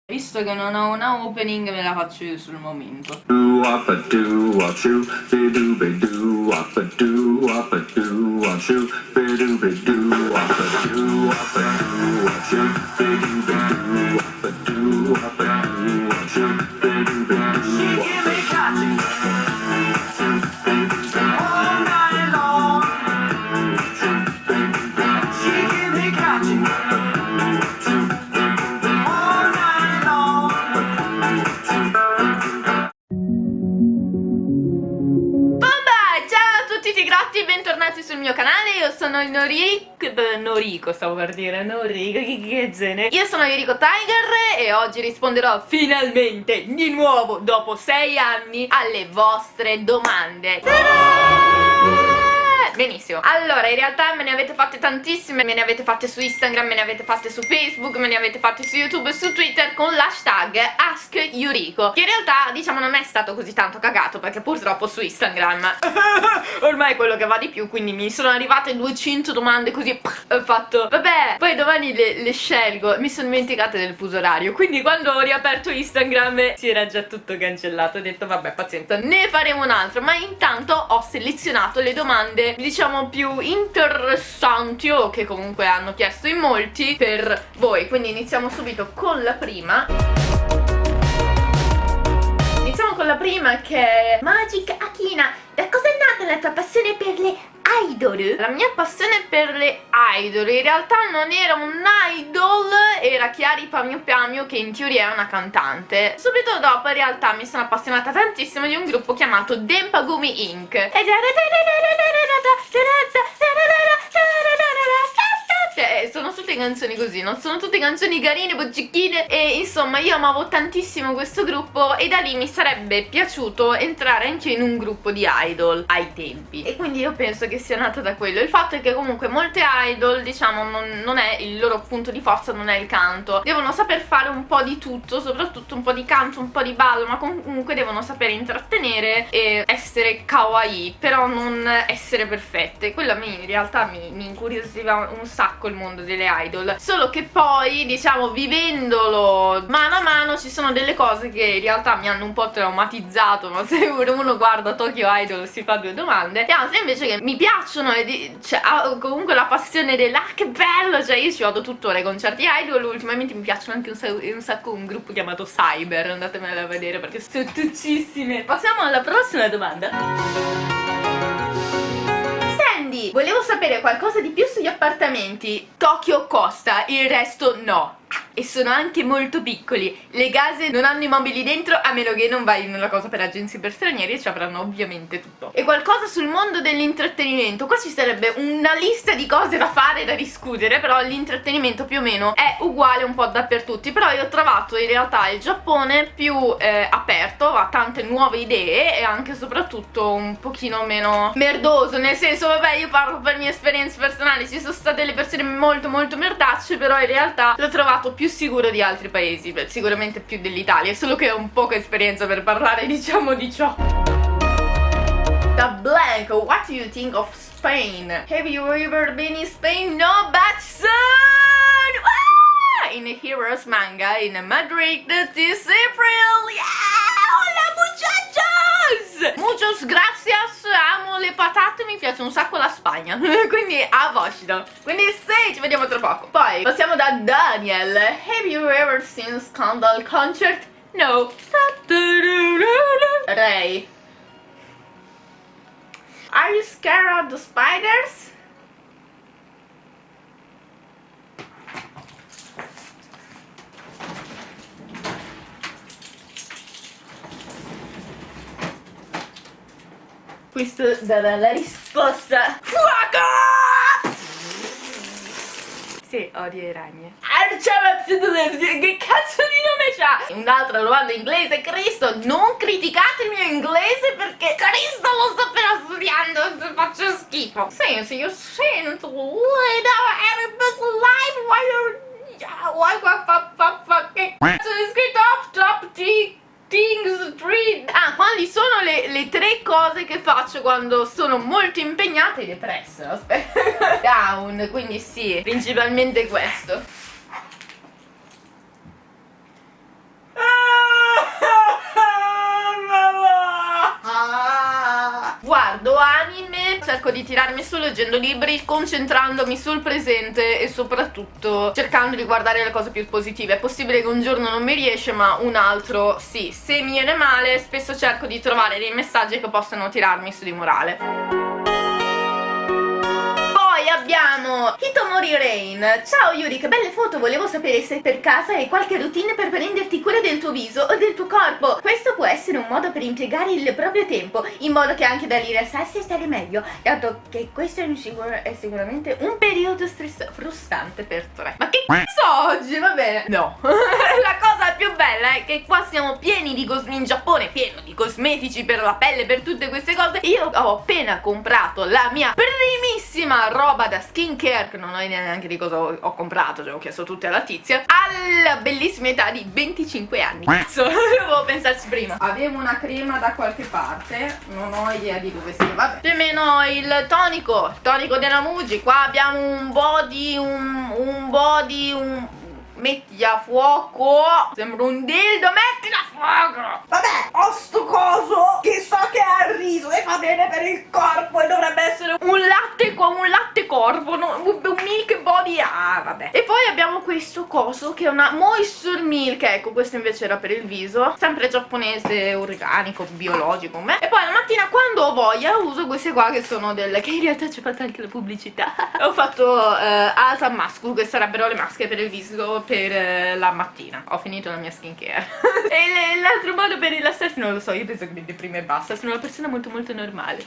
Visto che non ho una opening, me la faccio io sul momento. Bentornati sul mio canale, io sono Noriko, stavo per dire Noriko, che zene. Io sono Yoriko Tiger e oggi risponderò finalmente, di nuovo, dopo 6 anni, alle vostre domande. Benissimo, allora in realtà me ne avete fatte tantissime, me ne avete fatte su Instagram, me ne avete fatte su Facebook, me ne avete fatte su YouTube e su Twitter con l'hashtag AskYuriko, che in realtà diciamo non è stato così tanto cagato perché purtroppo su Instagram ormai è quello che va di più, quindi mi sono arrivate 200 domande così ho fatto vabbè, poi domani le scelgo. Mi sono dimenticata del fuso orario, quindi quando ho riaperto Instagram si era già tutto cancellato, ho detto vabbè pazienza, ne faremo un altro, ma intanto ho selezionato le domande diciamo più interessanti o che comunque hanno chiesto in molti per voi, quindi iniziamo subito con la prima. Iniziamo con la prima, che è Magic Akina. Da cosa è nata la tua passione per le idol? La mia passione per le idol in realtà non era un idol, era Chiari Pamio Pamio, che in teoria è una cantante. Subito dopo in realtà mi sono appassionata tantissimo di un gruppo chiamato Denpagumi Inc. Sono tutte canzoni così, non sono tutte canzoni carine, boccicchine, e insomma io amavo tantissimo questo gruppo e da lì mi sarebbe piaciuto entrare anche in un gruppo di idol ai tempi, e quindi io penso che sia nata da quello. Il fatto è che comunque molte idol diciamo non è il loro punto di forza, non è il canto, devono saper fare un po' di tutto, soprattutto un po' di canto, un po' di ballo, ma comunque devono sapere intrattenere e essere kawaii, però non essere perfette. Quello a me in realtà mi incuriosiva un sacco il mondo delle idol, solo che poi diciamo vivendolo mano a mano ci sono delle cose che in realtà mi hanno un po' traumatizzato, ma se uno guarda Tokyo Idol si fa due domande, e altre invece che mi piacciono e cioè, comunque la passione della che bello, cioè io ci vado tuttora ai concerti idol. Ultimamente mi piacciono anche un sacco un gruppo chiamato Cyber, andatemelo a vedere perché sono tuttissime. Passiamo alla prossima domanda. Volevo sapere qualcosa di più sugli appartamenti. Tokyo costa, il resto no. E sono anche molto piccoli. Le case non hanno i mobili dentro, a meno che non vai in una cosa per agenzie per stranieri, e ci avranno ovviamente tutto. E qualcosa sul mondo dell'intrattenimento. Qua ci sarebbe una lista di cose da fare, da discutere, però l'intrattenimento più o meno è uguale un po' dappertutto. Però io ho trovato in realtà il Giappone più aperto a tante nuove idee e anche soprattutto un pochino meno merdoso, nel senso vabbè, io parlo per mie esperienze personali, ci sono state delle persone molto molto merdacce, però in realtà l'ho trovato più sicuro di altri paesi, beh, sicuramente più dell'Italia, solo che ho un poca esperienza per parlare diciamo di ciò. Da Blank, what do you think of Spain? Have you ever been in Spain? No, but soon! Ah! In a Heroes manga in Madrid this April! Yeah! Hola muchachos! Muchos gracias, amo le patate, mi piace un sacco la Spagna. Quindi a vostro. Quindi sì, ci vediamo tra poco. Poi passiamo da Daniel. Have you ever seen Scandal Concert? No. Ray. Are you scared of the spiders? Questo darà la risposta. Fuoco! Sì, odio i ragni. Che cazzo di nome c'ha? Un'altra domanda in inglese. Cristo, non criticate il mio inglese perché Cristo lo sto appena studiando, faccio schifo. Since you seem to lead our best life, che cazzo è scritto off top things 3. Ah, quali sono le 3 cose che faccio quando sono molto impegnata e depressa? Aspetta. Down, quindi sì, principalmente questo. cerco di tirarmi su leggendo libri, concentrandomi sul presente e soprattutto cercando di guardare le cose più positive. È possibile che un giorno non mi riesce, ma un altro sì. Se mi viene male, spesso cerco di trovare dei messaggi che possano tirarmi su di morale. Poi abbiamo Hitomori Rain. Ciao Yuri, che belle foto, volevo sapere se per caso hai qualche routine per prenderti cura del tuo viso o del tuo corpo. Questo può essere un modo per impiegare il proprio tempo, in modo che anche da rilassarsi e stare meglio, dato che questo è sicuramente un periodo frustrante per te. Ma che cazzo oggi? Va bene. No. La cosa più bella è che qua siamo pieni di in Giappone, pieno di cosmetici per la pelle, per tutte queste cose. Io ho appena comprato la mia primissima roba da skincare, che non ho idea neanche di cosa ho comprato, cioè ho chiesto tutte alla tizia, alla bellissima età di 25 anni. Cazzo, dovevo pensarci prima. Avevo una crema da qualche parte, non ho idea di dove sia, vabbè. Più o meno il tonico della Muji. Qua abbiamo un body, metti a fuoco, sembra un dildo, metti a fuoco. Vabbè, ho sto coso che so che ha il riso e fa bene per il corpo e dovrebbe essere un latte corpo, no? Un milk body, vabbè. E poi abbiamo questo coso che è una moisture milk, ecco, questo invece era per il viso, sempre giapponese, organico, biologico. E poi la mattina quando ho voglia uso queste qua che sono delle, che in realtà c'è fatta anche la pubblicità. Ho fatto Asa Masku, che sarebbero le maschere per il viso per la mattina. Ho finito la mia skincare. E l'altro modo per rilassarsi non lo so, io penso che mi deprime e basta, sono una persona molto molto normale.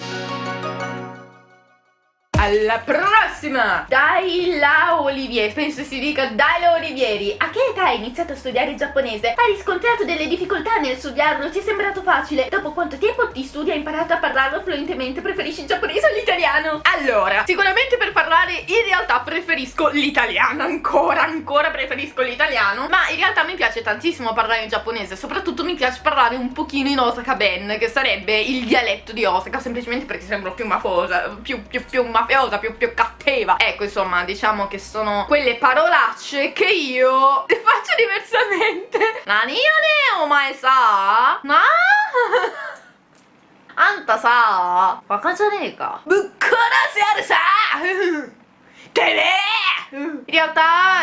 Alla prossima! Daila Olivieri, penso si dica Daila Olivieri. A che età hai iniziato a studiare il giapponese? Hai riscontrato delle difficoltà nel studiarlo? Ti è sembrato facile? Dopo quanto tempo di studio hai imparato a parlarlo fluentemente? Preferisci il giapponese o l'italiano? Allora, sicuramente per parlare in realtà preferisco l'italiano, ancora preferisco l'italiano, ma in realtà mi piace tantissimo parlare in giapponese, soprattutto mi piace parlare un pochino in Osaka Ben, che sarebbe il dialetto di Osaka, semplicemente perché sembro più mafiosa, più mafiosa, più cattiva. Ecco, insomma, diciamo che sono quelle parolacce che io faccio diversamente. Nani ne omae sa? Na? Anta sa? Baka janeka? Bukkarasu yaru sa? In realtà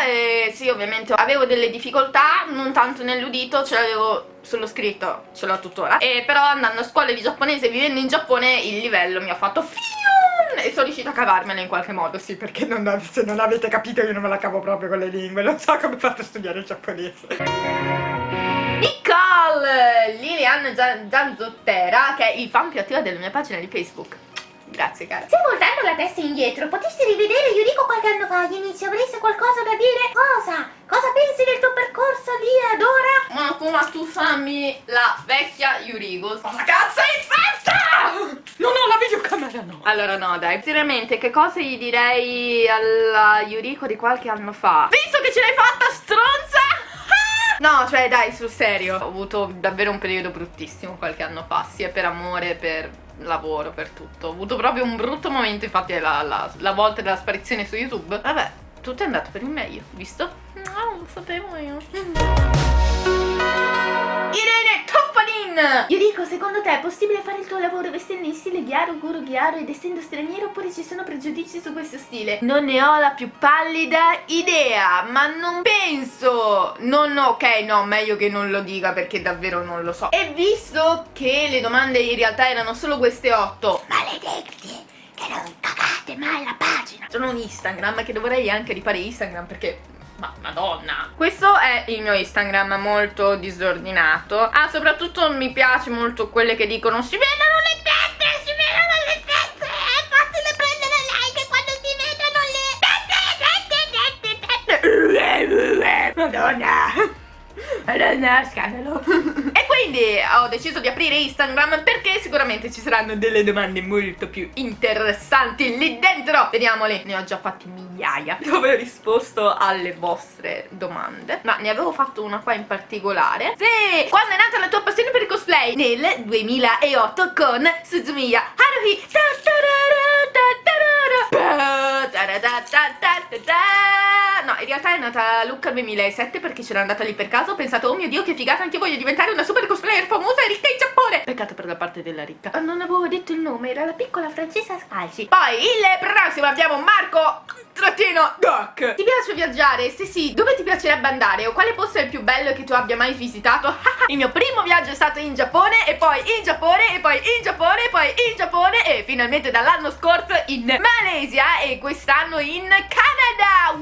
sì, ovviamente avevo delle difficoltà, non tanto nell'udito, ce l'avevo sullo scritto, ce l'ho tuttora, però andando a scuola di giapponese e vivendo in Giappone il livello mi ha fatto e sono riuscita a cavarmela in qualche modo, sì, perché se non avete capito io non me la cavo proprio con le lingue, non so come fate a studiare il giapponese. Nicole Lilian Gianzottera, che è il fan più attivo della mia pagina di Facebook. Grazie cara. Se voltando la testa indietro potessi rivedere Yuriko qualche anno fa all'inizio, avresti qualcosa da dire? Cosa? Cosa pensi del tuo percorso lì ad ora? Ma come tu fammi la vecchia Yuriko? Cosa cazzo hai fatto? Non ho la videocamera, no. Allora no, dai, seriamente, che cosa gli direi alla Yuriko di qualche anno fa? Visto che ce l'hai fatta, stronza! No, cioè dai, sul serio, ho avuto davvero un periodo bruttissimo qualche anno fa, sia per amore, per lavoro, per tutto. Ho avuto proprio un brutto momento, infatti la volta della sparizione su YouTube. Vabbè, tutto è andato per il meglio, visto? No, lo sapevo io. Irene Toffanin! Yuriko, secondo te è possibile fare il tuo lavoro vestendo in stile Gyaru, Guru Gyaru ed essendo straniero, oppure ci sono pregiudizi su questo stile? Non ne ho la più pallida idea, ma non penso. Ok, no, meglio che non lo dica perché davvero non lo so. E visto che le domande in realtà erano solo queste 8, maledetti, che non cagate mai la pagina. Sono un Instagram che dovrei anche rifare Instagram perché... ma madonna. Questo è il mio Instagram, molto disordinato. Ah, soprattutto mi piace molto quelle che dicono si vedono le tette, si vedono le tette, è facile prendere le like quando si vedono le tette. Madonna. Madonna, scandalo. E quindi ho deciso di aprire Instagram perché sicuramente ci saranno delle domande molto più interessanti lì dentro. Vediamole, ne ho già fatti migliaia dove ho risposto alle vostre domande, ma ne avevo fatto una qua in particolare. Sì, quando è nata la tua passione per il cosplay? Nel 2008 con Suzumiya Haruhi. No, in realtà è nata a Lucca 2007 perché c'era andata lì per caso. Ho pensato, oh mio Dio che figata, anche io voglio diventare una super cosplayer famosa e ricca in Giappone. Peccato per la parte della ricca. Non avevo detto il nome, era la piccola Francesca Scalzi. Poi il prossimo abbiamo Marco trattino Doc. Ti piace viaggiare? Se sì, dove ti piacerebbe andare? O quale posto è il più bello che tu abbia mai visitato? Il mio primo viaggio è stato in Giappone, e poi in Giappone, e poi in Giappone, e poi in Giappone, e finalmente dall'anno scorso in Malesia, e quest'anno in Canada.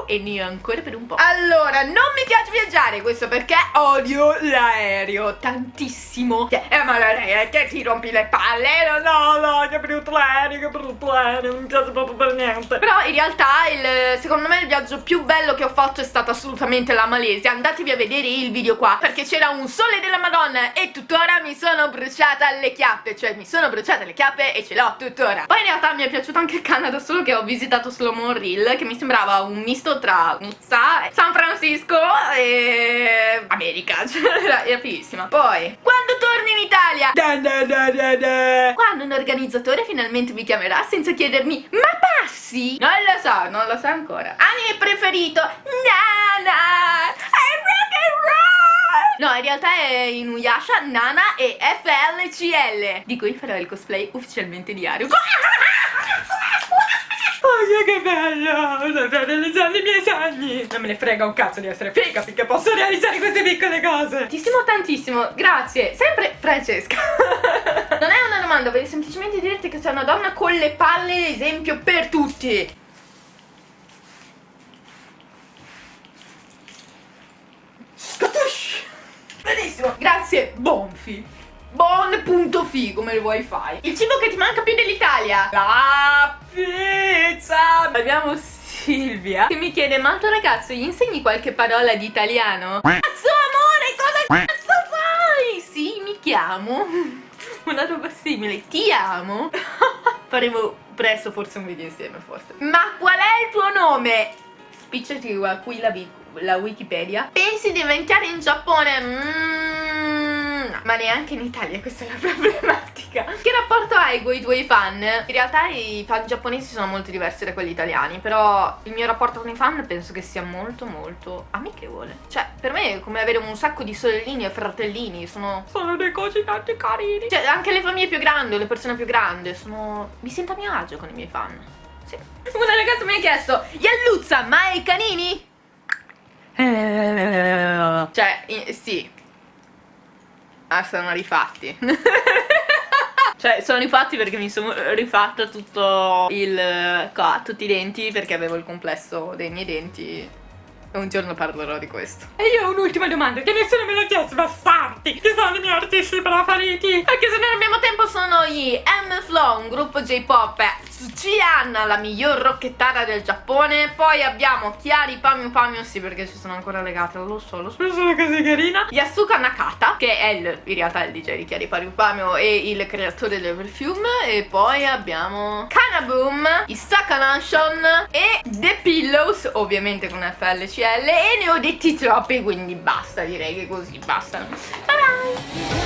E ne ho ancora per un po'. Allora, non mi piace viaggiare, questo perché odio l'aereo tantissimo. Ma l'aereo che ti rompi le palle? No, che brutto l'aereo, non mi piace proprio per niente. Però in realtà secondo me il viaggio più bello che ho fatto è stato assolutamente la Malesia. Andatevi a vedere il video qua, perché c'era un sole della Madonna e tuttora mi sono bruciata le chiappe. Cioè mi sono bruciata le chiappe e ce l'ho tuttora. Poi in realtà mi è piaciuto anche il Canada, solo che ho visitato solo Montreal, che mi sembrava un misto tra Nizza, San Francisco e America. Cioè era fighissima. Poi quando torni in Italia, quando un organizzatore finalmente mi chiamerà senza chiedermi ma passi? Non lo so ancora. Anime preferito? Nana e rock and roll. No, in realtà è Inuyasha, Nana e FLCL, di cui farò il cosplay ufficialmente di Haru. Oh, che bello! Sto realizzando i miei sogni! Non me ne frega un cazzo di essere figa finché posso realizzare queste piccole cose! Ti stimo tantissimo, grazie! Sempre Francesca! Non è una domanda, voglio semplicemente dirti che sei una donna con le palle, esempio per tutti! Scatush! Benissimo! Grazie, Bonfi! Bon.fi come il wifi. Il cibo che ti manca più dell'Italia? La pizza. Abbiamo Silvia che mi chiede: ma al tuo ragazzo gli insegni qualche parola di italiano? Cazzo amore, cosa cazzo fai? Sì, mi chiamo. Una roba simile, ti amo. Faremo presto forse un video insieme, forse. Ma qual è il tuo nome? Spicciati qui la Wikipedia. Pensi di inventare in Giappone? Ma neanche in Italia, questa è la problematica. Che rapporto hai con i tuoi fan? In realtà i fan giapponesi sono molto diversi da quelli italiani, però il mio rapporto con i fan penso che sia molto molto amichevole. Cioè, per me è come avere un sacco di sorellini e fratellini. Sono dei cosi tanti carini. Cioè, anche le famiglie più grandi o le persone più grandi mi sento a mio agio con i miei fan. Sì. Una ragazza mi ha chiesto: Ialluzza, ma hai canini? Cioè, sì. Sono rifatti. Cioè, sono rifatti perché mi sono rifatta tutto tutti i denti, perché avevo il complesso dei miei denti. E un giorno parlerò di questo. E io ho un'ultima domanda che nessuno me l'ha chiesto: bastardi! Chi sono i miei artisti preferiti? Anche se non abbiamo tempo, sono gli M-Flow, un gruppo J-pop, Tsuchihan, la miglior rockettara del Giappone. Poi abbiamo Chiari Pamyu, sì, perché ci sono ancora legate, lo so, sono così carina. Yasuka Nakata, che è in realtà il DJ di Chiari Pamyu e il creatore del perfume. E poi abbiamo Kanaboom, i Sakanashon e The Pillows, ovviamente con FLC. E ne ho detti troppi, quindi basta, direi che così bastano. Bye bye!